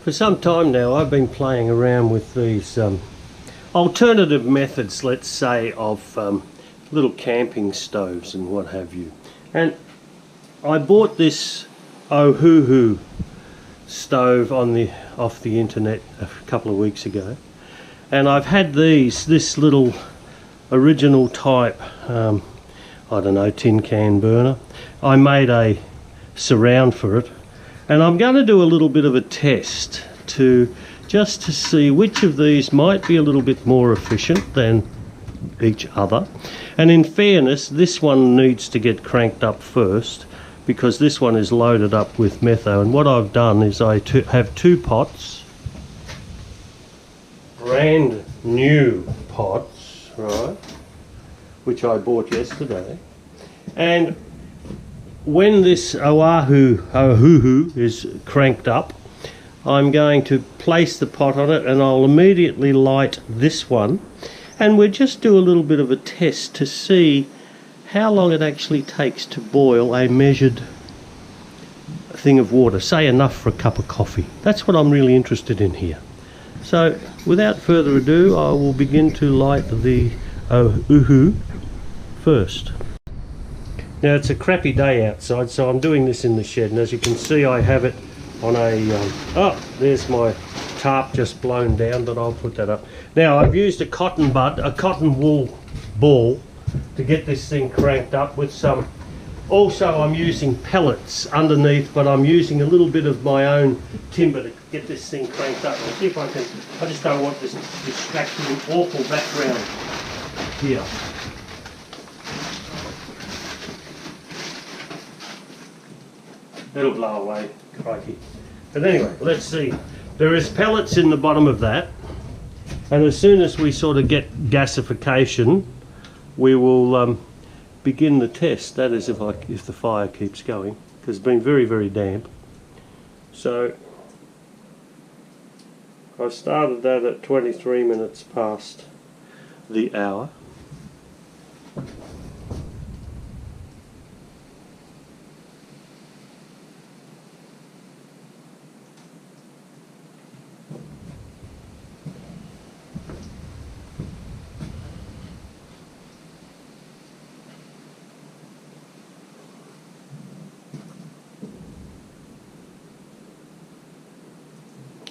For some time now I've been playing around with these alternative methods, let's say, of little camping stoves and what have you. And I bought this Ohuhu stove off the internet a couple of weeks ago, and I've had this little original type I don't know, tin can burner. I made a surround for it, and I'm going to do a little bit of a test just to see which of these might be a little bit more efficient than each other. And in fairness, this one needs to get cranked up first because this one is loaded up with Metho. And what I've done is I have two pots, brand new pots, right, which I bought yesterday. And when this Ohuhu is cranked up, I'm going to place the pot on it, and I'll immediately light this one, and we'll just do a little bit of a test to see how long it actually takes to boil a measured thing of water, say enough for a cup of coffee. That's what I'm really interested in here. So without further ado, I will begin to light the Ohuhu first. Now it's a crappy day outside, so I'm doing this in the shed, and as you can see I have it on a oh, there's my tarp just blown down, but I'll put that up. Now I've used a cotton wool ball to get this thing cranked up with some. Also I'm using pellets underneath, but I'm using a little bit of my own timber to get this thing cranked up. Let's see if I can. I just don't want this distracting awful background here. It'll blow away, crikey. But anyway, let's see. There is pellets in the bottom of that, and as soon as we sort of get gasification, we will begin the test. That is, if the fire keeps going, because it's been very, very damp. So I started that at 23 minutes past the hour.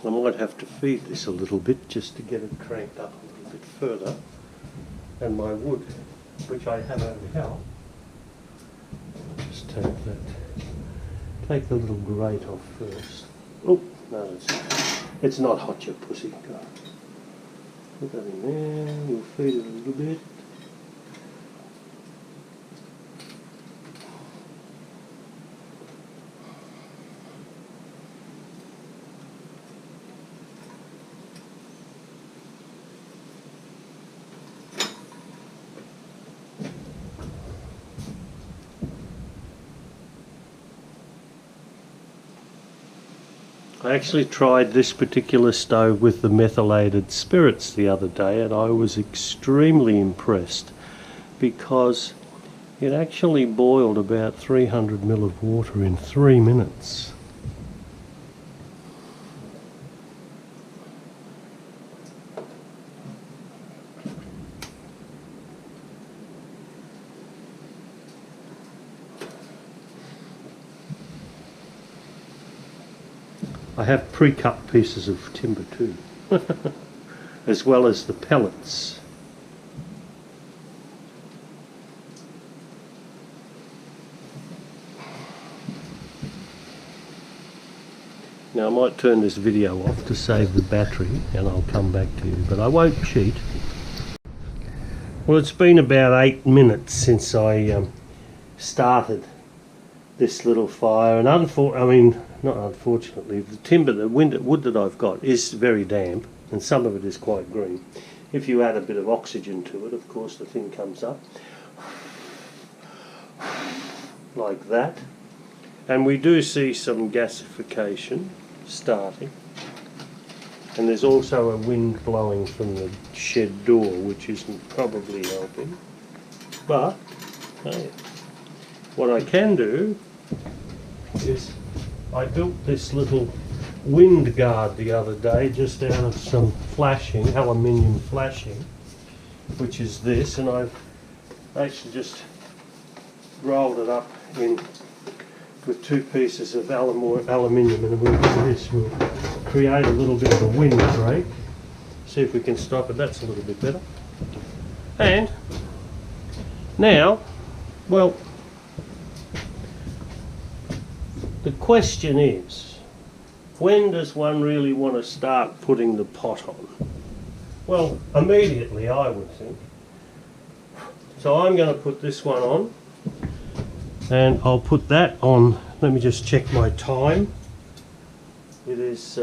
I might have to feed this a little bit just to get it cranked up a little bit further. And my wood, which I have over here, just take the little grate off first. Oh, no, it's not hot, you pussy. Go. Put that in there, we'll feed it a little bit. I actually tried this particular stove with the methylated spirits the other day, and I was extremely impressed because it actually boiled about 300 ml of water in 3 minutes. I have pre-cut pieces of timber too, as well as the pellets. Now I might turn this video off to save the battery, and I'll come back to you, but I won't cheat. Well, it's been about 8 minutes since I started this little fire, and not unfortunately, the timber, the wood that I've got is very damp, and some of it is quite green. If you add a bit of oxygen to it, of course the thing comes up like that, and we do see some gasification starting, and there's also a wind blowing from the shed door, which isn't probably helping, but hey, what I can do is I built this little wind guard the other day just out of some flashing, aluminium flashing, which is this, and I've actually just rolled it up in with 2 pieces of aluminium, and we'll do this. We'll create a little bit of a wind break. See if we can stop it. That's a little bit better. And now, well, the question is, when does one really want to start putting the pot on? Well, immediately, I would think. So I'm going to put this one on, and I'll put that on. Let me just check my time. It is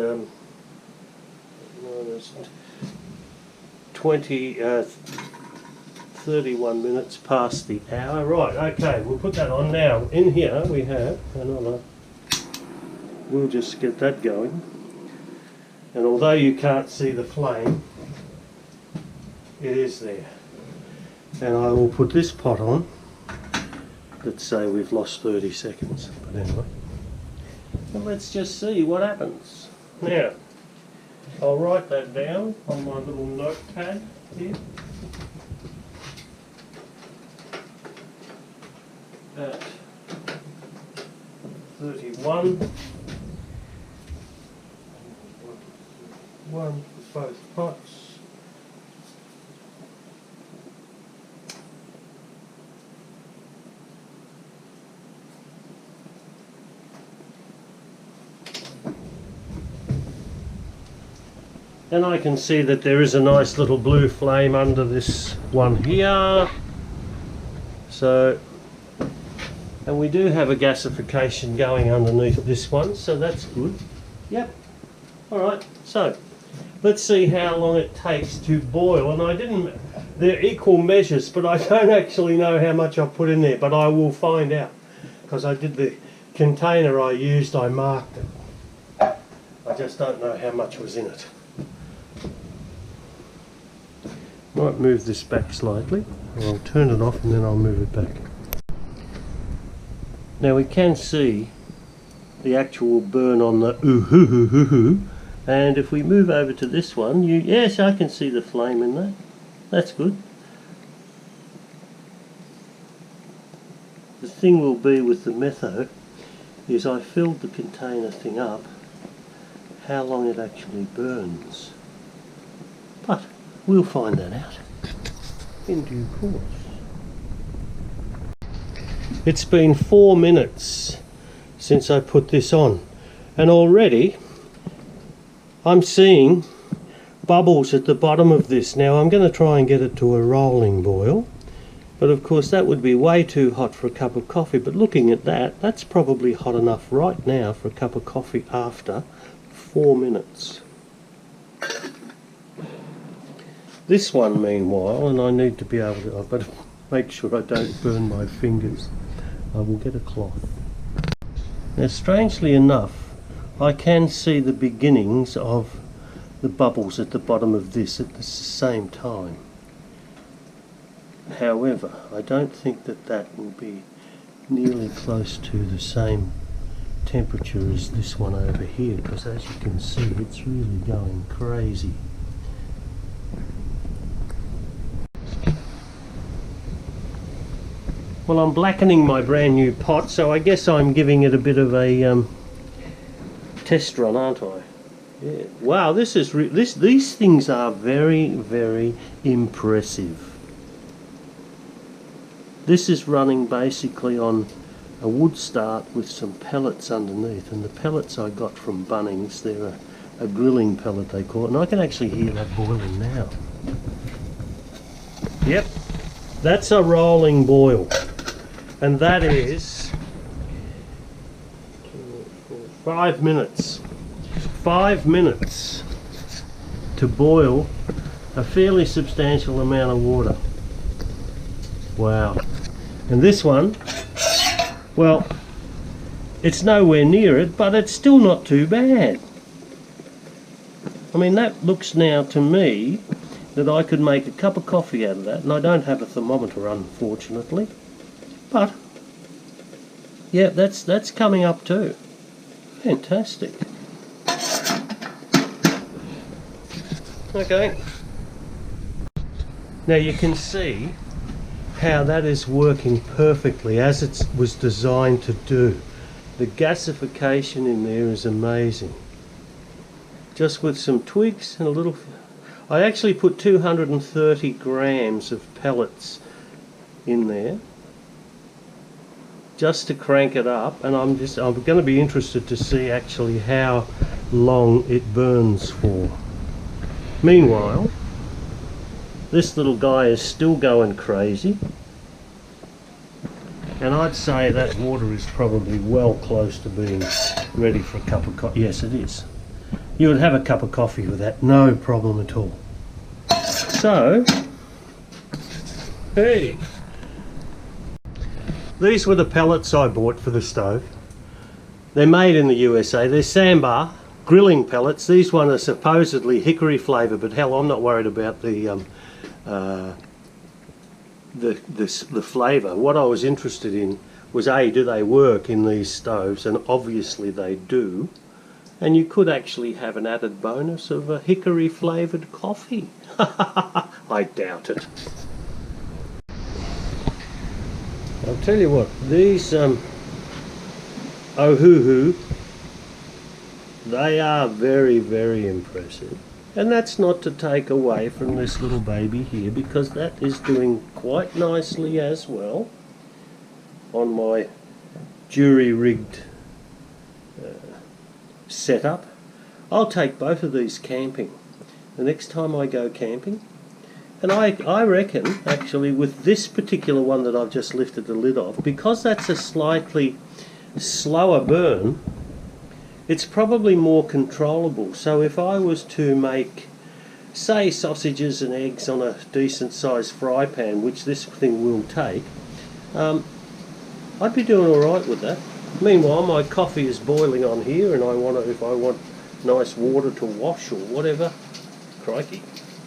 31 minutes past the hour. Right, okay, we'll put that on now. In here we have, we'll just get that going. And although you can't see the flame, it is there. And I will put this pot on. Let's say we've lost 30 seconds, but anyway. Well, let's just see what happens. Now, I'll write that down on my little notepad here. At 31. One for both pots. And I can see that there is a nice little blue flame under this one here. So, and we do have a gasification going underneath this one, so that's good. Yep. Alright, so let's see how long it takes to boil. And they're equal measures, but I don't actually know how much I put in there, but I will find out. Because I did the container I used, I marked it. I just don't know how much was in it. Might move this back slightly, or I'll turn it off and then I'll move it back. Now we can see the actual burn on the Ohuhu, and if we move over to this one, yes, I can see the flame in that. That's good. The thing will be with the Metho is I filled the container thing up, how long it actually burns. But we'll find that out in due course. It's been 4 minutes since I put this on, and already I'm seeing bubbles at the bottom of this. Now I'm going to try and get it to a rolling boil, but of course that would be way too hot for a cup of coffee. But looking at that, that's probably hot enough right now for a cup of coffee after 4 minutes. This one, meanwhile, and I need to be able to, I've got to make sure I don't burn my fingers. I will get a cloth. Now, strangely enough, I can see the beginnings of the bubbles at the bottom of this at the same time. However, I don't think that that will be nearly close to the same temperature as this one over here, because as you can see, it's really going crazy. Well, I'm blackening my brand new pot, so I guess I'm giving it a bit of a test run, aren't I? Yeah. Wow, these things are very, very impressive. This is running basically on a wood start with some pellets underneath, and the pellets I got from Bunnings, they're a grilling pellet they call it, and I can actually hear that boiling now. Yep, that's a rolling boil. And that is 5 minutes. 5 minutes to boil a fairly substantial amount of water. Wow. And this one, well, it's nowhere near it, but it's still not too bad. I mean, that looks now to me that I could make a cup of coffee out of that, and I don't have a thermometer, unfortunately. But yeah, that's coming up too. Fantastic. Okay. Now you can see how that is working perfectly as it was designed to do. The gasification in there is amazing. Just with some twigs and a little... I actually put 230 grams of pellets in there just to crank it up, and I'm going to be interested to see actually how long it burns for. Meanwhile, this little guy is still going crazy, and I'd say that water is probably well close to being ready for a cup of coffee. Yes, it is. You would have a cup of coffee with that, no problem at all. So, hey, these were the pellets I bought for the stove. They're made in the USA. They're Sambar grilling pellets. These ones are supposedly hickory flavour, but hell, I'm not worried about the flavour. What I was interested in was A, do they work in these stoves? And obviously they do. And you could actually have an added bonus of a hickory flavoured coffee. I doubt it. I'll tell you what, these Ohuhu, they are very, very impressive. And that's not to take away from this little baby here, because that is doing quite nicely as well on my jury-rigged setup. I'll take both of these camping the next time I go camping. And I reckon, actually, with this particular one that I've just lifted the lid off, because that's a slightly slower burn, it's probably more controllable. So if I was to make, say, sausages and eggs on a decent sized fry pan, which this thing will take, I'd be doing alright with that. Meanwhile, my coffee is boiling on here, and if I want nice water to wash or whatever, crikey,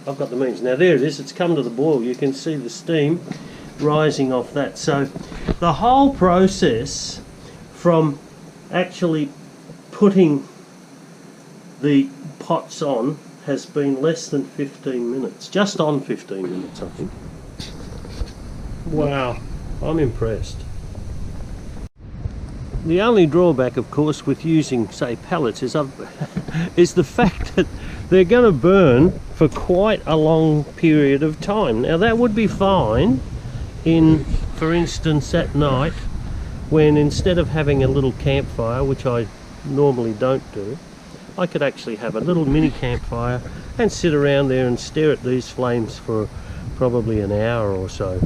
I've got the means. Now there it is, it's come to the boil. You can see the steam rising off that. So the whole process from actually putting the pots on has been less than 15 minutes. Just on 15 minutes, I think. Wow, I'm impressed. The only drawback, of course, with using, say, pellets is the fact that they're going to burn for quite a long period of time. Now that would be fine in, for instance, at night, when instead of having a little campfire, which I normally don't do, I could actually have a little mini campfire and sit around there and stare at these flames for probably an hour or so.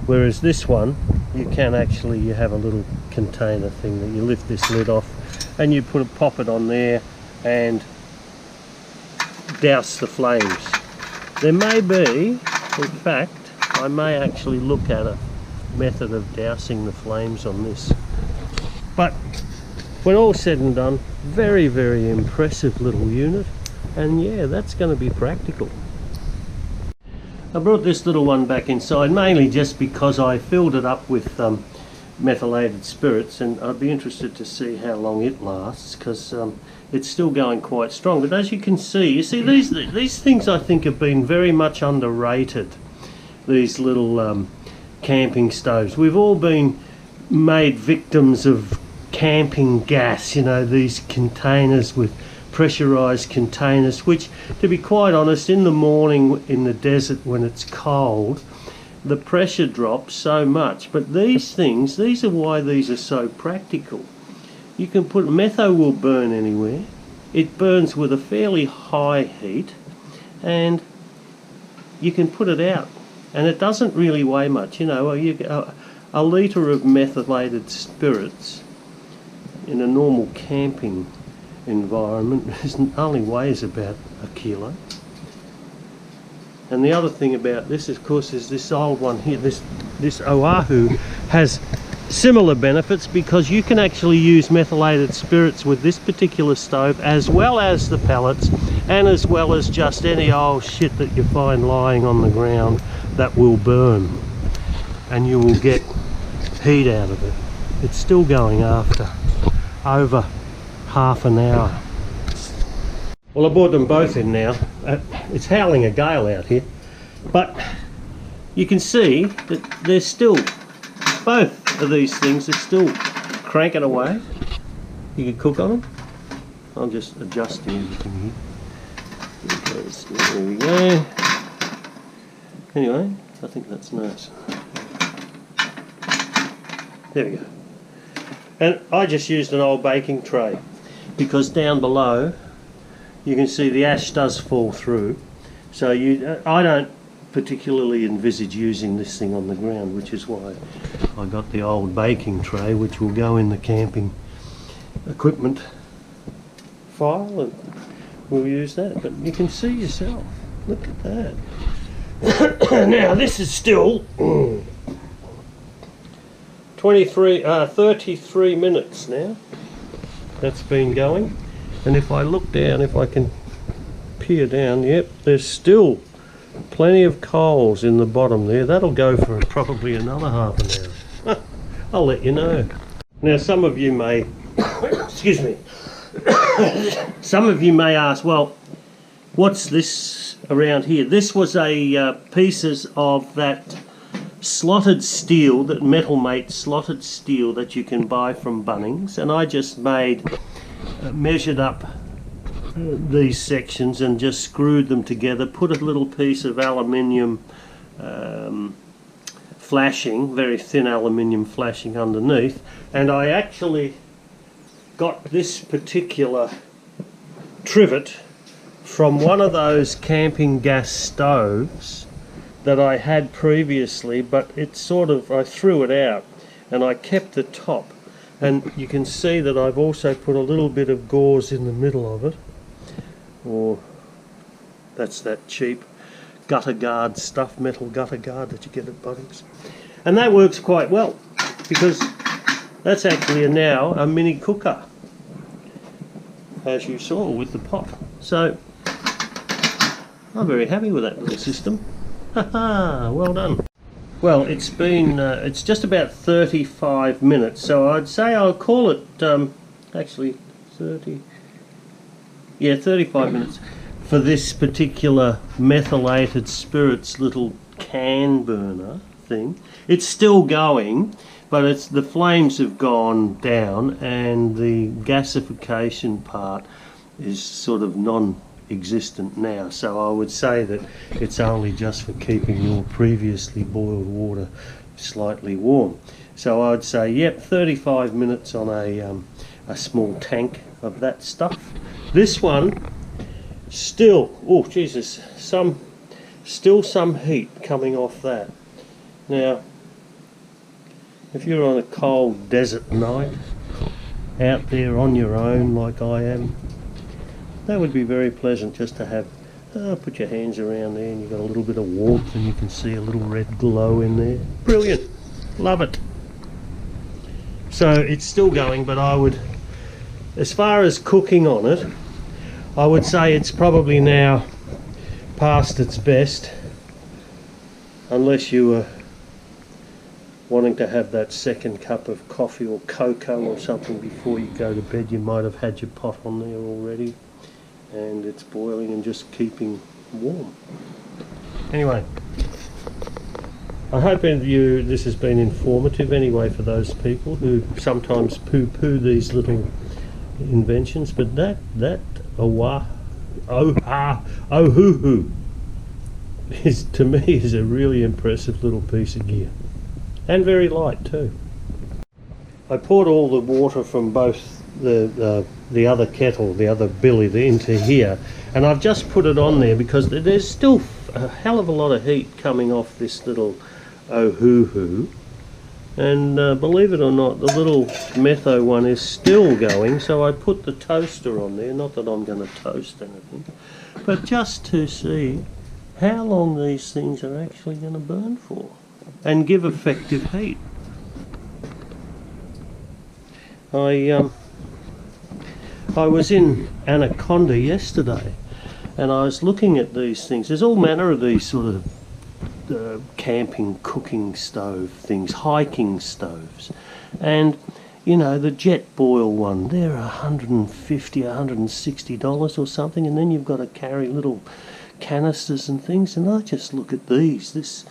Whereas this one, you have a little container thing that you lift this lid off and you pop it on there and douse the flames. There may be, in fact, I may actually look at a method of dousing the flames on this. But when all's said and done, very, very impressive little unit, and yeah, that's going to be practical. I brought this little one back inside mainly just because I filled it up with methylated spirits, and I'd be interested to see how long it lasts, because it's still going quite strong. But as you can see, these things I think have been very much underrated, these little camping stoves. We've all been made victims of camping gas, you know, these containers with pressurized containers, which, to be quite honest, in the morning in the desert when it's cold, the pressure drops so much. But these are why these are so practical. You can put, Metho will burn anywhere. It burns with a fairly high heat, and you can put it out, and it doesn't really weigh much. You know, a litre of methylated spirits in a normal camping environment only weighs about a kilo. And the other thing about this, of course, is this old one here, this Ohuhu, has similar benefits, because you can actually use methylated spirits with this particular stove, as well as the pellets, and as well as just any old shit that you find lying on the ground that will burn, and you will get heat out of it. It's still going after over half an hour. Well, I brought them both in now. It's howling a gale out here, but you can see that they're still, both of these things are still cranking away. You can cook on them. I'm just adjusting everything here. There we go. Anyway, I think that's nice. There we go. And I just used an old baking tray because down below you can see the ash does fall through. So I don't particularly envisage using this thing on the ground, which is why I got the old baking tray, which will go in the camping equipment file, and we'll use that. But you can see yourself, look at that. Now this is still 33 minutes now that's been going, and if I look down, if I can peer down, yep, there's still plenty of coals in the bottom there. That'll go for probably another half an hour. I'll let you know. Now some of you may excuse me, some of you may ask, well, what's this around here? This was a pieces of that slotted steel, that Metal Mate slotted steel that you can buy from Bunnings, and I just measured up these sections and just screwed them together, put a little piece of aluminium flashing, very thin aluminium flashing underneath, and I actually got this particular trivet from one of those camping gas stoves that I had previously, but it's sort of, I threw it out and I kept the top, and you can see that I've also put a little bit of gauze in the middle of it, or that's that cheap gutter guard stuff, metal gutter guard that you get at Bunnings, and that works quite well because that's actually now a mini cooker, as you saw with the pot. So I'm very happy with that little system. Haha, well done. Well, it's been it's just about 35 minutes, so I'd say I'll call it actually 35 minutes for this particular methylated spirits little can burner thing. It's still going, but the flames have gone down and the gasification part is sort of non-existent now, so I would say that it's only just for keeping your previously boiled water slightly warm. So I would say, yep, 35 minutes on a small tank of that stuff. This one still, oh Jesus, still some heat coming off that. Now if you're on a cold desert night out there on your own like I am, that would be very pleasant just to have, put your hands around there and you've got a little bit of warmth and you can see a little red glow in there. Brilliant, love it. So it's still going, but I would, as far as cooking on it, I would say it's probably now past its best, unless you were wanting to have that second cup of coffee or cocoa or something before you go to bed. You might have had your pot on there already and it's boiling and just keeping warm. Anyway, I hope this has been informative anyway for those people who sometimes poo-poo these little inventions, but that Ohuhu is, to me, is a really impressive little piece of gear, and very light too. I poured all the water from both the other kettle, the other billy, into here, and I've just put it on there because there's still a hell of a lot of heat coming off this little Ohuhu, and believe it or not, the little Metho one is still going, so I put the toaster on there, not that I'm going to toast anything, but just to see how long these things are actually going to burn for and give effective heat. I was in Anaconda yesterday and I was looking at these things. There's all manner of these sort of camping, cooking stove things, hiking stoves, and you know, the jet boil one, they're $150, $160 or something, and then you've got to carry little canisters and things, and I just look at these, this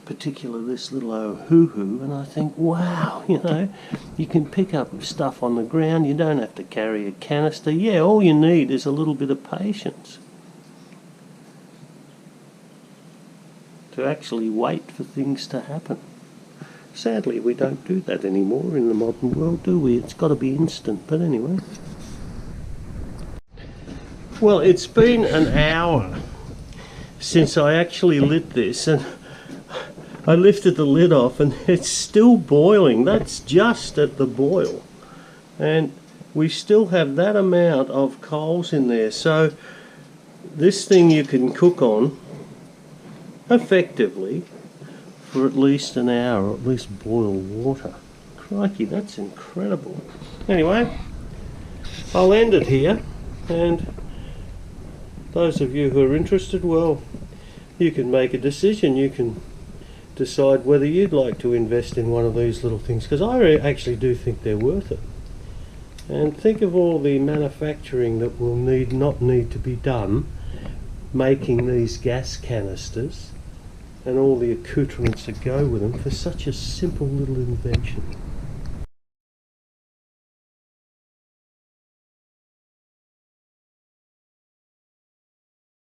little Ohuhu, and I think, wow, you know, you can pick up stuff on the ground, you don't have to carry a canister. Yeah, all you need is a little bit of patience to actually wait for things to happen. Sadly, we don't do that anymore in the modern world, do we? It's got to be instant, but anyway. Well, it's been an hour since I actually lit this, and I lifted the lid off and it's still boiling. That's just at the boil, and we still have that amount of coals in there. So this thing you can cook on effectively for at least an hour, or at least boil water. Crikey, that's incredible. Anyway, I'll end it here, and those of you who are interested, well, you can make a decision. You can decide whether you'd like to invest in one of these little things, because I actually do think they're worth it. And think of all the manufacturing that will not need to be done making these gas canisters and all the accoutrements that go with them for such a simple little invention.